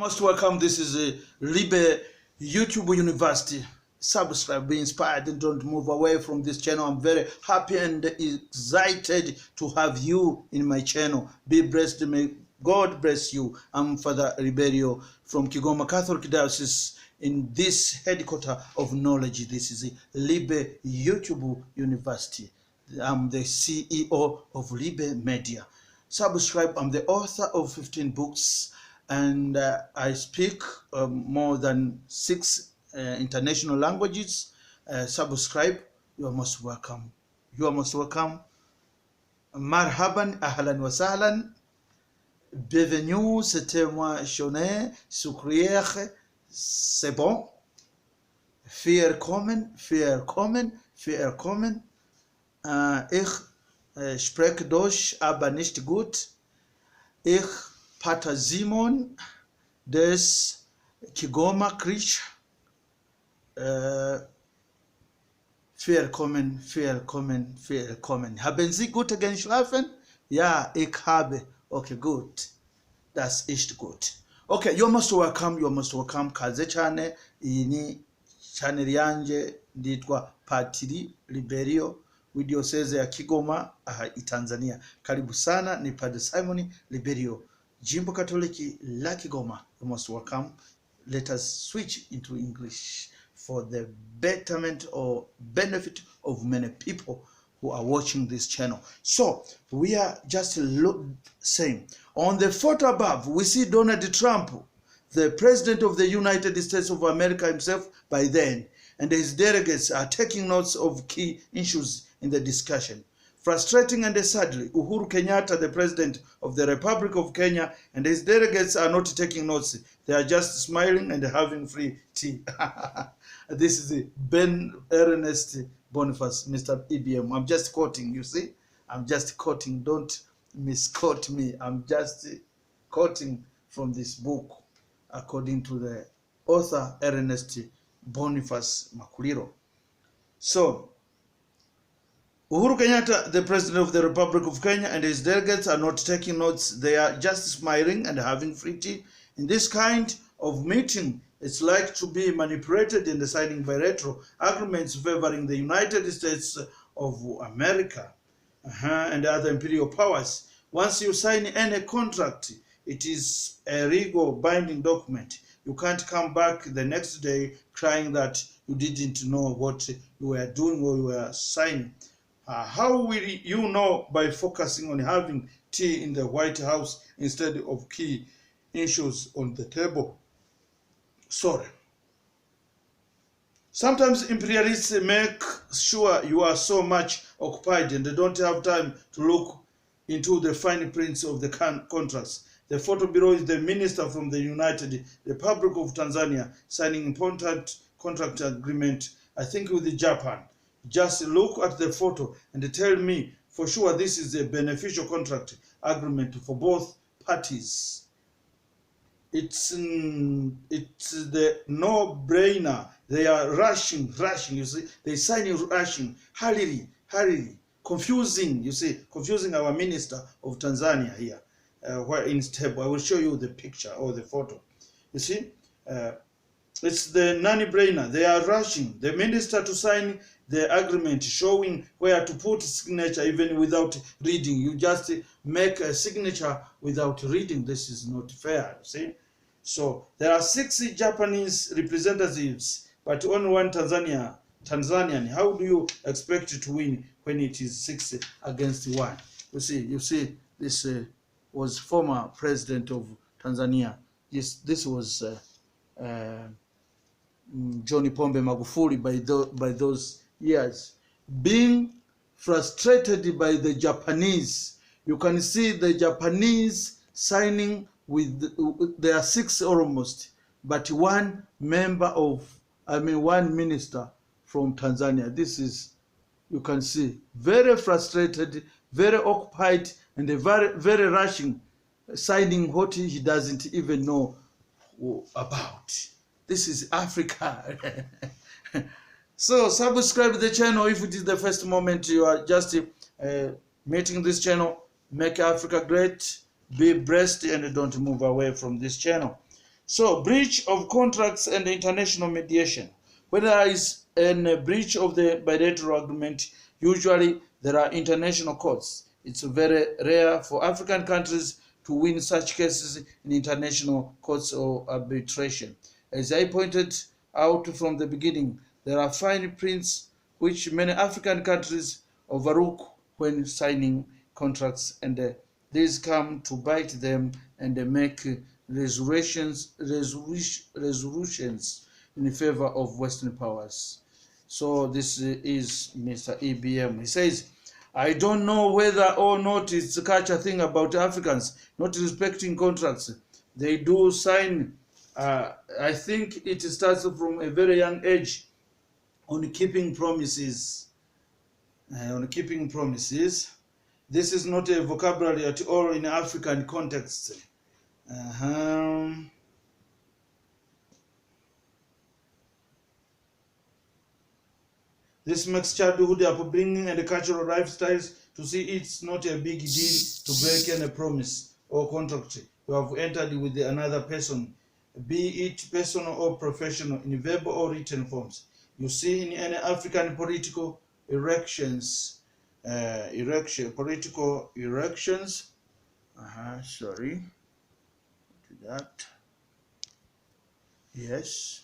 Most welcome. This is Libe YouTube University. Subscribe, be inspired, and don't move away from this channel. I'm very happy and excited to have you in my channel. Be blessed. May God bless you. I'm Father Riberio from Kigoma Catholic Diocese in this headquarters of knowledge. This is Libe YouTube University. I'm the CEO of Libe Media. Subscribe. I'm the author of 15 books. And I speak more than 6 international languages. Subscribe. You are most welcome. You are most welcome. Marhaban, ahlan wa sahlan. Bienvenue, c'était moi, Chonet, Sukriere, c'est bon. Vier kommen. Ich spreche Deutsch, aber nicht gut. Ich Pater Simon des Kigoma Krisch. Willkommen. Haben Sie gut geschlafen? Ja, ich habe. Okay, gut. Das ist gut. Okay, you're most welcome. Kaze cyane. Iyi ni channel yanje nditwa Patiri Liberio Diocese ya Kigoma Tanzania. Karibu sana, ni Padre Simon Liberio, Jimbo Katoliki la Kigoma. You're most welcome. Let us switch into English for the betterment or benefit of many people who are watching this channel. So we are just saying, on the photo above, we see Donald Trump, the President of the United States of America himself by then, and his delegates are taking notes of key issues in the discussion. Frustrating and sadly, Uhuru Kenyatta, the President of the Republic of Kenya, and his delegates are not taking notes. They are just smiling and having free tea. This is the Ben Ernest Boniface, Mr. EBM. I'm just quoting, you see? I'm just quoting. Don't misquote me. I'm just quoting from this book, according to the author, Ernest Boniface Makuliro. So, Uhuru Kenyatta, the President of the Republic of Kenya, and his delegates are not taking notes. They are just smiling and having free tea. In this kind of meeting, it's like to be manipulated in the signing bilateral agreements favoring the United States of America and other imperial powers. Once you sign any contract, it is a legal binding document. You can't come back the next day crying that you didn't know what you were doing or you were signing. How will you know? By focusing on having tea in the White House instead of key issues on the table. Sorry. Sometimes imperialists make sure you are so much occupied and they don't have time to look into the fine prints of the contracts. The photo below is the minister from the United Republic of Tanzania signing important contract agreement, I think with Japan. Just look at the photo and tell me for sure this is a beneficial contract agreement for both parties. It's the no-brainer. They are rushing, you see. They sign rushing, hurry, confusing, you see, confusing our minister of Tanzania here. Where in step, I will show you the picture or the photo. You see, it's the non-brainer. They are rushing the minister to sign the agreement, showing where to put signature even without reading. You just make a signature without reading. This is not fair, you see. So there are 6 Japanese representatives, but only one Tanzanian. How do you expect to win when it is 6 against 1? You see, this was former president of Tanzania. Yes, this was John Pombe Magufuli by those years. Being frustrated by the Japanese, you can see the Japanese signing with, there are 6 almost, but one minister from Tanzania. This is, you can see, very frustrated, very occupied, and very rushing, signing what he doesn't even know about. This is Africa. So subscribe to the channel if it is the first moment you are just meeting this channel. Make Africa great. Be blessed and don't move away from this channel. So, breach of contracts and international mediation. When there is a breach of the bilateral agreement, usually there are international courts. It's very rare for African countries to win such cases in international courts or arbitration. As I pointed out from the beginning, there are fine prints which many African countries overlook when signing contracts, and these come to bite them and make resolutions in favor of Western powers. So this is Mr. EBM. He says, I don't know whether or not it's such a thing about Africans not respecting contracts. They do sign. I think it starts from a very young age on keeping promises. On keeping promises. This is not a vocabulary at all in African context. This makes childhood upbringing and cultural lifestyles to see it's not a big deal to break any promise or contract you have entered with another person, be it personal or professional, in verbal or written forms. You see in any African political political elections. Sorry, to that. Yes.